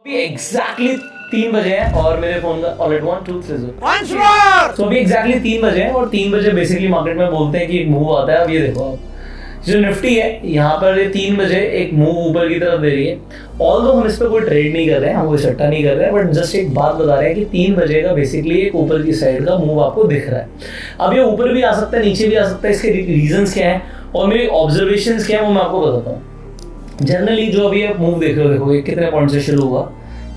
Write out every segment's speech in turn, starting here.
अभी एग्जैक्टली 3 बजे हैं और मेरे फोन का ऑलरेडी 1 2 3 तो अभी एग्जैक्टली 3 बजे हैं और 3 बजे बेसिकली मार्केट में बोलते हैं कि एक मूव आता है। अब ये देखो आप जो निफ्टी है यहाँ पर ये 3 बजे एक मूव ऊपर की तरफ दे रही है। ऑल्दो हम इस पर कोई ट्रेड नहीं कर रहे हैं, हम कोई सट्टा नहीं कर रहे हैं, बट जस्ट एक बात बता रहे हैं कि 3 बजे का बेसिकली एक ऊपर की साइड का मूव आपको दिख रहा है। अब ये ऊपर भी आ सकता है, नीचे भी आ सकता है, इसके रीजंस क्या है और मेरी ऑब्जर्वेशंस क्या है वो मैं आपको बताता हूँ। जनरली जो अभी आप मूव देख रहे हो, देखो ये कितने पॉइंट से शुरू हुआ,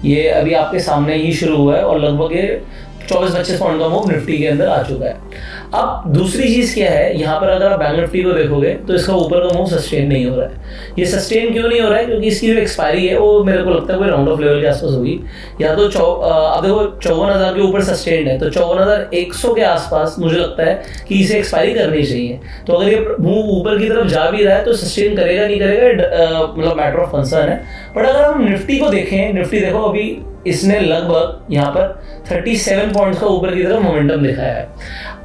ये अभी आपके सामने ही शुरू हुआ है और लगभग ये 24-25 पॉइंट का मूव निफ्टी के अंदर आ चुका है। अब दूसरी चीज क्या है, यहाँ पर अगर आप बैंक निफ्टी को देखोगे तो इसका ऊपर का मूव सस्टेन नहीं हो रहा है। ये सस्टेन क्यों नहीं हो रहा है? क्योंकि इसकी जो एक्सपायरी है वो मेरे को लगता है कोई राउंड ऑफ लेवल के आसपास होगी, या तो अब देखो 54,000 के ऊपर सस्टेन्ड है तो 54,100 के आसपास मुझे लगता है कि इसे एक्सपायरी करनी चाहिए। तो अगर ये मूव ऊपर की तरफ जा भी रहा है तो सस्टेन करेगा नहीं करेगा मतलब मैटर ऑफ कंसर्न है। बट अगर हम निफ्टी को देखें, निफ्टी देखो अभी इसने लगभग यहाँ पर 37 पॉइंट्स का ऊपर की तरफ मोमेंटम दिखाया है।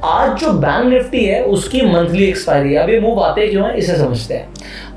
आज जो बैंक निफ्टी है उसकी मंथली एक्सपायरी है। अब ये मूव आते क्यों है इसे समझते हैं।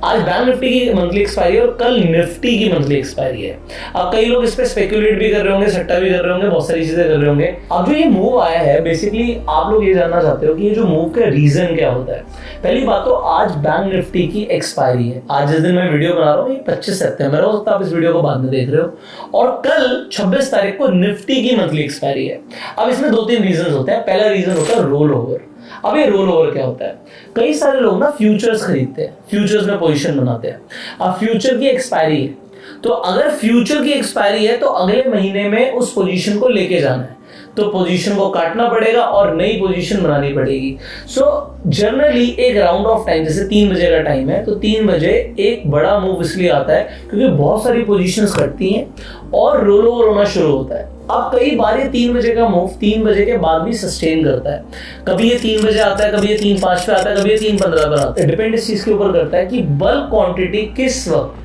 आज बैंक निफ्टी की मंथली एक्सपायरी है और कल निफ्टी की मंथली एक्सपायरी है। अब कई लोग इस पे स्पेकुलेट भी कर रहे होंगे, सट्टा भी कर रहे होंगे, बहुत सारी चीजें कर रहे होंगे। अब जो ये मूव आया है बेसिकली आप लोग ये जानना चाहते हो कि ये जो मूव का रीजन क्या होता है। पहली बात तो आज बैंक निफ्टी की एक्सपायरी है। आज जिस दिन मैं वीडियो बना रहा हूँ ये 25 सितंबर हो सकता है आप इस वीडियो को बाद में देख रहे हो, और कल 26 तारीख को निफ्टी की मंथली एक्सपायरी है। अब इसमें 2-3 रीजन होते हैं। पहला रीजन होता है रोल ओवर। अब ये रोल ओवर क्या होता है? कई सारे लोग ना फ्यूचर्स खरीदते हैं, फ्यूचर्स में पोजीशन बनाते हैं। अब फ्यूचर की एक्सपायरी है तो अगर फ्यूचर की एक्सपायरी है तो अगले महीने में उस पोजीशन को लेके जाना है, तो पोजीशन को काटना पड़ेगा और नई पोजीशन बनानी पड़ेगी। सो जनरली एक राउंड ऑफ टाइम, जैसे 3 बजे का टाइम है तो 3 बजे एक बड़ा मूव इसलिए आता है क्योंकि बहुत सारी पोजीशंस कटती हैं और रोल ओवर होना शुरू होता है। अब कई बार ये 3 बजे का मूव 3 बजे के बाद भी सस्टेन करता है। कभी ये 3 बजे आता है, कभी ये 3:05 पे आता है, कभी ये 3:15 पर आता है। डिपेंड इस चीज के ऊपर करता है कि बल्क क्वांटिटी किस वक्त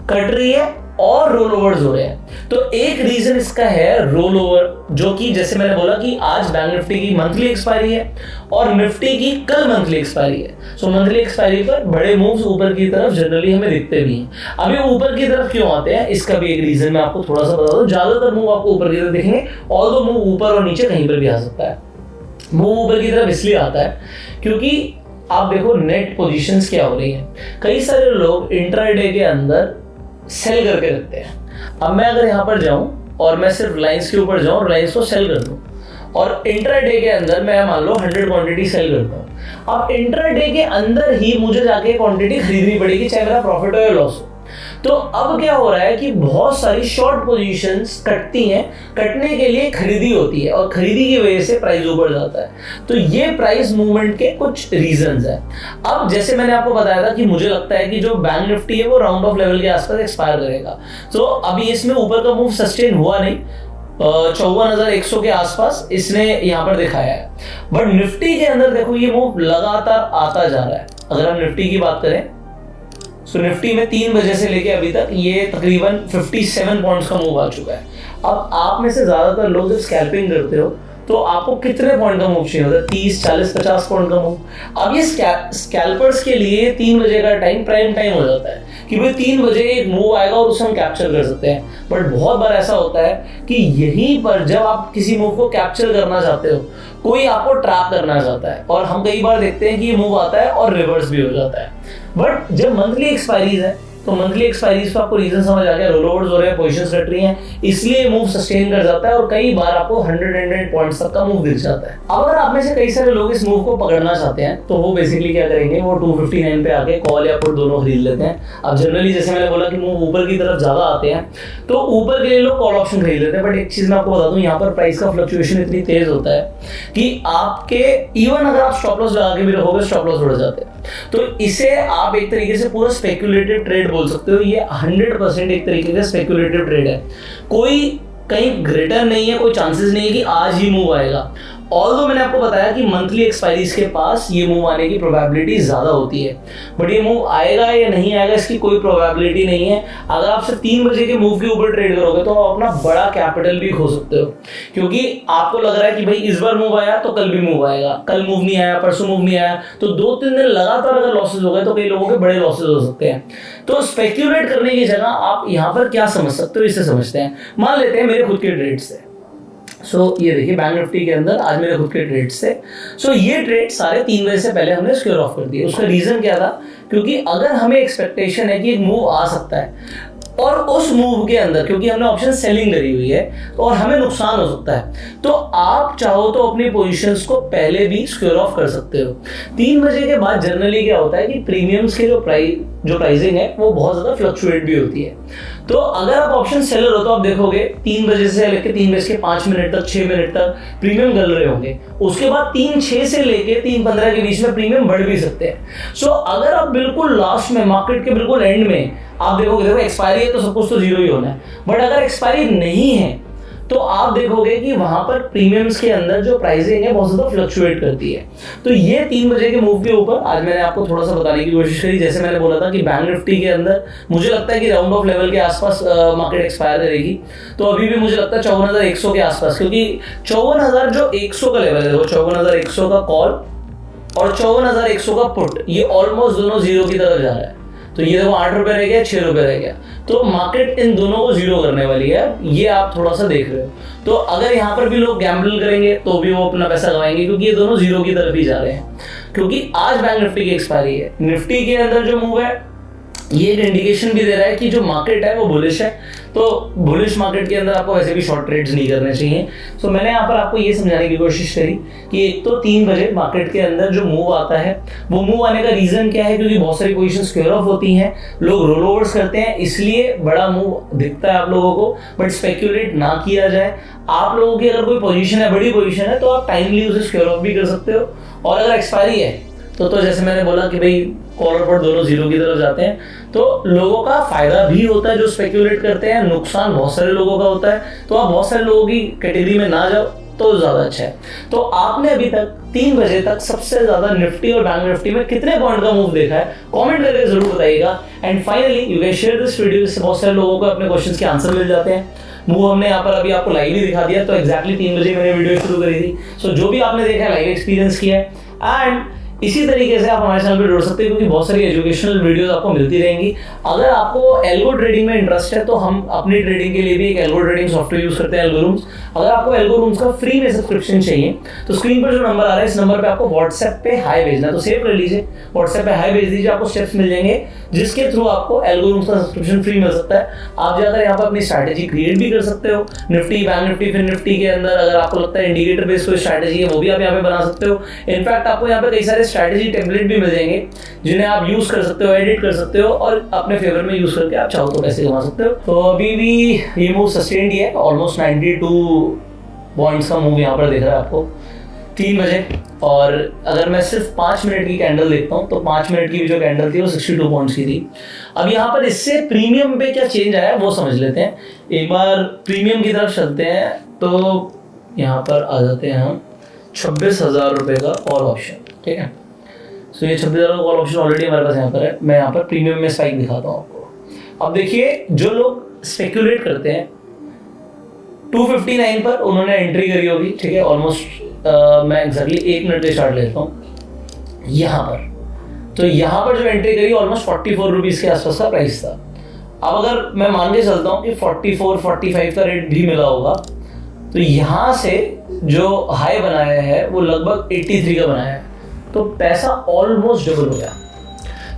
कट रही है और रोल ओवर्स हो रहे हैं। तो एक रीजन इसका है रोल ओवर, जो कि जैसे मैंने बोला कि आज बैंक निफ्टी की मंथली एक्सपायरी है और निफ्टी की कल मंथली एक्सपायरी है। सो मंथली एक्सपायरी पर बड़े मूव्स ऊपर की तरफ जनरली हमें दिखते भी हैं। अभी ऊपर की तरफ क्यों आते हैं इसका भी एक रीजन मैं आपको थोड़ा सा बता दूं। ज्यादातर मूव आपको ऊपर की तरफ दिखेंगे, ऑल्दो मूव ऊपर और नीचे कहीं पर भी आ सकता है। मूव ऊपर की तरफ इसलिए आता है क्योंकि आप देखो नेट पोजीशंस क्या हो रही है। कई सारे लोग इंट्राडे के अंदर सेल करके रखते हैं। अब मैं अगर यहाँ पर जाऊं और मैं सिर्फ लाइंस के ऊपर जाऊं और लाइंस को सेल कर दूं और इंट्राडे के अंदर मैं मान लो 100 क्वांटिटी सेल करता हूं। अब इंट्राडे के अंदर ही मुझे जाके क्वांटिटी खरीदनी पड़ेगी चाहे मेरा प्रॉफिट हो या लॉस हो। तो अब क्या हो रहा है कि बहुत सारी शॉर्ट पोजीशंस कटती हैं, कटने के लिए खरीदी होती है और खरीदी की वजह से प्राइस ऊपर जाता है। तो ये प्राइस मूवमेंट के कुछ रीजंस हैं। अब जैसे मैंने आपको बताया था कि मुझे लगता है कि जो बैंक निफ्टी है वो राउंड ऑफ लेवल के आसपास एक्सपायर करेगा। तो अभी इसमें ऊपर का मूव सस्टेन हुआ नहीं, 54,100 के आसपास इसने यहाँ पर दिखाया है। बट निफ्टी के अंदर देखो ये मूव लगातार आता जा रहा है। अगर हम निफ्टी की बात करें तो निफ्टी में 3 बजे से लेके अभी तक ये तकरीबन 57 पॉइंट्स का मूव आ चुका है। अब आप में से ज्यादातर लोग जब स्कैल्पिंग करते हो तो आपको कितने पॉइंट का मूव चाहिए होता है? 30, 40, 50 पॉइंट का मूव। अब ये स्कैल्पर्स के लिए 3 बजे का टाइम प्राइम टाइम हो जाता है कि भाई 3 बजे एक मूव आएगा और उसे हम कैप्चर कर सकते हैं। बट बहुत बार ऐसा होता है कि यहीं पर जब आप किसी मूव को कैप्चर करना चाहते हो कोई आपको ट्रैप करना चाहता है, और हम कई बार देखते हैं कि ये मूव आता है और रिवर्स भी हो जाता है। बट जब मंथली एक्सपायरीज है तो मंथली एक्सपायरीज को आपको रीजन समझ आ गया, रोल ओवर्स हो रहे हैं, पोजीशंस कट रही हैं, इसलिए मूव सस्टेन कर जाता है और कई बार आपको 100 पॉइंट्स तक का मूव दिख जाता है। अगर आप में से कई सारे लोग इस मूव को पकड़ना चाहते हैं तो वो बेसिकली क्या करेंगे, वो 259 पे आके कॉल या पुट दोनों खरीद लेते हैं। अब जनरली जैसे मैंने बोला कि मूव ऊपर की तरफ ज्यादा आते हैं तो ऊपर के लिए लोग कॉल ऑप्शन खरीद लेते हैं। बट एक चीज मैं आपको बता दूं, यहाँ पर प्राइस का फ्लक्चुएशन इतनी तेज होता है कि आपके इवन अगर आप स्टॉप लॉस लगा के भी रहोगे स्टॉप लॉस उड़ जाते हैं। तो इसे आप एक तरीके से पूरा स्पेक्युलेटिव ट्रेड बोल सकते हो। ये 100% एक तरीके का स्पेक्युलेटिव ट्रेड है। कोई कहीं ग्रेटर नहीं है, कोई चांसेस नहीं है कि आज ही मूव आएगा। ऑल्दो मैंने आपको बताया कि मंथली एक्सपायरीज के पास ये मूव आने की प्रोबेबिलिटी ज़्यादा होती है, बट ये मूव आएगा या नहीं आएगा इसकी कोई प्रोबेबिलिटी नहीं है। अगर आप सिर्फ 3 बजे के मूव के ऊपर ट्रेड करोगे तो आप अपना बड़ा कैपिटल भी खो सकते हो, क्योंकि आपको लग रहा है कि भाई इस बार मूव आया तो कल भी मूव आएगा, कल मूव नहीं आया, परसों मूव नहीं आया, तो 2-3 दिन लगातार अगर लॉसेज हो गए तो कई लोगों के बड़े लॉसेज हो सकते हैं। तो स्पेक्यूलेट करने की जगह आप यहाँ पर क्या समझ सकते हो, इसे समझते हैं। मान लेते हैं मेरे खुद के ट्रेड्स थे। ये देखिए बैंक निफ्टी के अंदर आज मेरे खुद के ट्रेड्स थे। ये ट्रेड सारे 3 बजे से पहले हमने स्क्योर ऑफ कर दिए। उसका रीजन क्या था, क्योंकि अगर हमें एक्सपेक्टेशन है कि एक मूव आ सकता है और उस मूव के अंदर क्योंकि हमने ऑप्शन सेलिंग करी हुई है और हमें नुकसान हो सकता है, तो आप चाहो तो अपनी पोजीशंस को पहले भी स्क्योर ऑफ कर सकते हो। 3 बजे के बाद जनरली क्या होता है कि प्रीमियम्स के जो प्राइसिंग है वो बहुत ज्यादा फ्लक्चुएट भी होती है। तो अगर आप ऑप्शन सेलर हो तो आप देखोगे 3 बजे से लेकर 3 बजे के 5 मिनट तक 6 मिनट तक प्रीमियम गल रहे होंगे, उसके बाद 3:06 से लेकर 3:15 के बीच में प्रीमियम बढ़ भी सकते हैं। अगर आप बिल्कुल लास्ट में मार्केट के बिल्कुल एंड में आप देखोगे, देखो एक्सपायरी है तो सब कुछ तो जीरो ही होना है, बट अगर एक्सपायरी नहीं है तो आप देखोगे कि वहां पर प्रीमियम्स के अंदर जो प्राइसिंग है बहुत ज्यादा फ्लक्चुएट करती है। तो ये 3 बजे के मूव के ऊपर आज मैंने आपको थोड़ा सा बताने की कोशिश करी। जैसे मैंने बोला था कि बैंक निफ्टी के अंदर मुझे लगता है कि राउंड ऑफ लेवल के आसपास मार्केट एक्सपायर करेगी, तो अभी भी मुझे लगता है 54,100 के आसपास, क्योंकि 54,000 जो 100 का लेवल है वो 54,100 का कॉल और 54,100 का पुट, ये ऑलमोस्ट दोनों जीरो की तरफ जा रहा है। तो ये देखो 8 रुपए रह गया, 6 रुपए रह गया, तो मार्केट इन दोनों को जीरो करने वाली है, ये आप थोड़ा सा देख रहे हो। तो अगर यहाँ पर भी लोग गैम्बल करेंगे तो भी वो अपना पैसा गवाएंगे, क्योंकि ये दोनों जीरो की तरफ ही जा रहे हैं। क्योंकि आज बैंक निफ्टी की एक्सपायरी है, निफ्टी के अंदर जो मूव है ये एक इंडिकेशन भी दे रहा है कि जो मार्केट है वो बुलिश है, तो बुलिश मार्केट के अंदर आपको वैसे भी शॉर्ट ट्रेड्स नहीं करने चाहिए। मैंने यहाँ पर आपको ये समझाने की कोशिश करी कि एक तो 3 बजे मार्केट के अंदर जो मूव आता है वो मूव आने का रीजन क्या है, क्योंकि बहुत सारी पोजीशन स्क्वेयर ऑफ होती हैं, लोग रोल ओवर्स करते हैं, इसलिए बड़ा मूव दिखता है आप लोगों को, बट स्पेक्यूलेट ना किया जाए। आप लोगों की अगर कोई पोजीशन है, बड़ी पोजीशन है, तो आप टाइमली उसे स्क्वेयर ऑफ भी कर सकते हो। और अगर एक्सपायरी है तो जैसे मैंने बोला कि भाई कॉल और पुट दोनों जीरो की तरफ जाते हैं, तो लोगों का फायदा भी होता है जो स्पेक्यूलेट करते हैं, नुकसान बहुत सारे लोगों का होता है। तो आप बहुत सारे लोगों की कैटेगरी में ना जाओ तो ज्यादा अच्छा है। तो आपने अभी तक 3 बजे तक सबसे ज्यादा निफ्टी और बैंक निफ्टी में कितने पॉइंट का मूव देखा है, कमेंट करके जरूर बताइएगा। And finally you can share this video, इससे बहुत सारे लोगों को अपने क्वेश्चंस के आंसर मिल जाते हैं। मूव हमने यहाँ पर अभी आपको लाइव ही दिखा दिया, तो एक्जैक्टली 3 बजे मैंने वीडियो शुरू करी थी। जो भी आपने देखा है लाइव एक्सपीरियंस किया है। एंड इसी तरीके से आप हमारे चैनल पर जुड़ सकते हैं, क्योंकि बहुत सारी एजुकेशनल वीडियोस आपको मिलती रहेंगी। अगर आपको एल्गो ट्रेडिंग में इंटरेस्ट है तो हम अपनी ट्रेडिंग के लिए भी एक एल्गो ट्रेडिंग सॉफ्टवेयर यूज करते हैं, एल्गोरूम्स। अगर आपको एल्गोरूम्स का फ्री में सब्सक्रिप्शन चाहिए तो स्क्रीन पर जो नंबर आ रहा है इस नंबर पे आपको व्हाट्सएप पे हाई भेजना, तो सेव कर लीजिए, व्हाट्सएप पे हाई भेज दीजिए, आपको स्टेप्स मिल जाएंगे जिसके थ्रू आपको एल्गोरूम्स का सब्सक्रिप्शन फ्री मिल सकता है। आप जाकर यहाँ पर अपनी स्ट्रैटेजी क्रिएट भी कर सकते हो, निफ्टी, बैंक निफ्टी, फिर निफ्टी के अंदर अगर आपको लगता है इंडिकेटर बेस्ड कोई स्ट्रैटेजी है वो भी आप यहाँ पे बना सकते हो। इनफैक्ट आपको यहाँ पे कई सारे स्ट्रैटेजी टेम्पलेट भी मिल जाएंगे जिन्हें आप यूज कर सकते हो, एडिट कर सकते हो और अपने फेवर में यूज करके आप चाहो तो पैसे कमा सकते हो। तो अभी भी ये मूव सस्टेन्ड ही है, ऑलमोस्ट 92 पॉइंट्स का मूव यहाँ पर दिख रहा है आपको 3 बजे। और अगर मैं सिर्फ 5 मिनट की कैंडल देखता हूँ तो 5 मिनट की भी जो कैंडल थी वो 62 पॉइंट्स की थी। अब यहाँ पर इससे प्रीमियम पे क्या चेंज आया वो समझ लेते हैं। एक बार प्रीमियम की तरफ चलते हैं तो यहाँ पर आ जाते हैं हम 26,000 रुपये का कॉल ऑप्शन, ठीक है। ये 26,000 का कॉल ऑप्शन ऑलरेडी हमारे पास यहाँ पर है। मैं यहाँ पर प्रीमियम में स्पाइक दिखाता हूँ आपको। अब देखिए जो लोग स्पेक्यूलेट करते हैं 259 पर उन्होंने एंट्री करी होगी, ठीक है। ऑलमोस्ट मैं एक्जैक्टली 1 मिनट पे स्टार्ट लेता हूँ यहाँ पर। तो यहाँ पर जो एंट्री करी ऑलमोस्ट 44 रुपीज़ के आसपास का प्राइस था। अब अगर मैं मान के चलता हूँ कि 44-45 का रेट भी मिला होगा, तो यहाँ से जो हाई बनाया है वो लगभग 83 का बनाया है, तो पैसा ऑलमोस्ट डबल हो गया।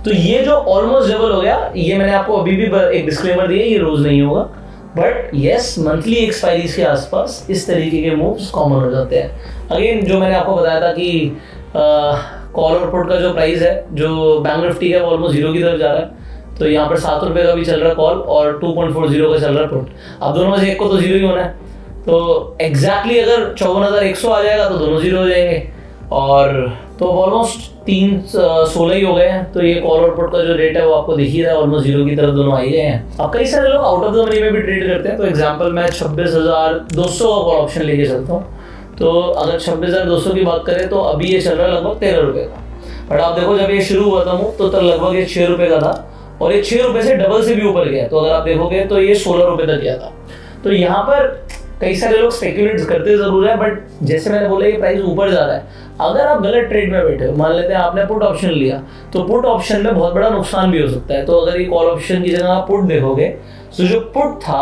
तो ये जो ऑलमोस्ट डबल हो गया, ये मैंने आपको अभी भी एक डिस्क्लेमर दिया, ये रोज नहीं होगा, बट यस मंथली एक्सपायरीज के आसपास इस तरीके के मूव्स कॉमन हो जाते हैं। अगेन जो मैंने आपको बताया था कि कॉल और पुट का जो प्राइस है जो बैंक निफ्टी का ऑलमोस्ट जीरो की तरफ जा रहा है, तो यहाँ पर 7 रुपये का भी चल रहा है कॉल और 2.40 का चल रहा है पुट। अब दोनों में से एक को तो जीरो ही होना है, तो एग्जैक्टली अगर 54,100 आ जाएगा तो दोनों जीरो हो जाएंगे, और तो ऑलमोस्ट 316 ही हो गए हैं। तो ये कॉल और पुट का जो रेट है वो आपको दिख ही रहा है, ऑलमोस्ट जीरो की तरफ दोनों आ ही गए हैं। अब कई सारे लोग आउट ऑफ द मनी में भी ट्रेड करते हैं, तो एग्जांपल मैं 26,200 का कॉल ऑप्शन लेके चलता हूँ। तो अगर 26,200 की बात करें तो अभी ये चल रहा है लगभग 13 रुपये का। बट आप देखो जब ये शुरू हुआ था मूव तो लगभग ये 6 रुपये का था और ये 6 रुपये से डबल से भी ऊपर गया। तो अगर आप देखोगे तो ये 16 रुपये तक गया था। तो यहाँ पर कई सारे लोग स्पेकुलेट करते जरूर है, बट जैसे मैंने बोला ये प्राइस ऊपर जा रहा है। अगर आप गलत ट्रेड में बैठे हो, मान लेते हैं आपने पुट ऑप्शन लिया, तो पुट ऑप्शन में बहुत बड़ा नुकसान भी हो सकता है। तो अगर ये कॉल ऑप्शन की जगह आप पुट देखोगे तो जो पुट था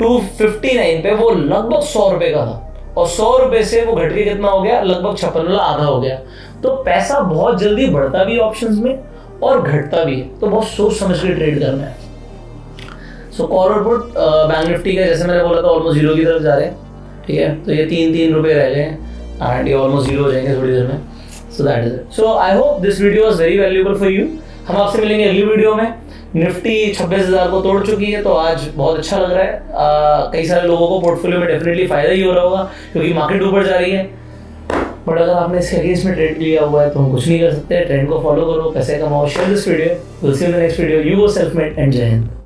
259 पे वो लगभग 100 रुपये का था और 100 रुपये से वो घट के कितना हो गया, लगभग 56, मतलब आधा हो गया। तो पैसा बहुत जल्दी बढ़ता भी है ऑप्शंस में और घटता भी है, तो बहुत सोच समझ के ट्रेड करना है। सो कॉल और पुट बैंक निफ्टी का जैसे मैंने बोला था ऑलमोस्ट जीरो की तरफ जा रहे हैं, ठीक है। तो ये 3 रुपये रह गए एंड ये ऑलमोस्ट जीरो हो जाएंगे थोड़ी देर में। So that is it. So I hope this video was very valuable for you. हम आपसे मिलेंगे अगली वीडियो में। निफ्टी 26,000 को तोड़ चुकी है, तो आज बहुत अच्छा लग रहा है। कई सारे लोगों को पोर्टफोलियो में डेफिनेटली फायदा ही हो रहा होगा क्योंकि मार्केट ऊपर जा रही है। बट अगर आपने इसके अगेंस्ट में ट्रेड लिया हुआ है तो हम कुछ नहीं कर सकते। ट्रेंड को फॉलो करो, पैसे कमाओ, share this video. Will see you in the next video. You go self made and जय हिंद।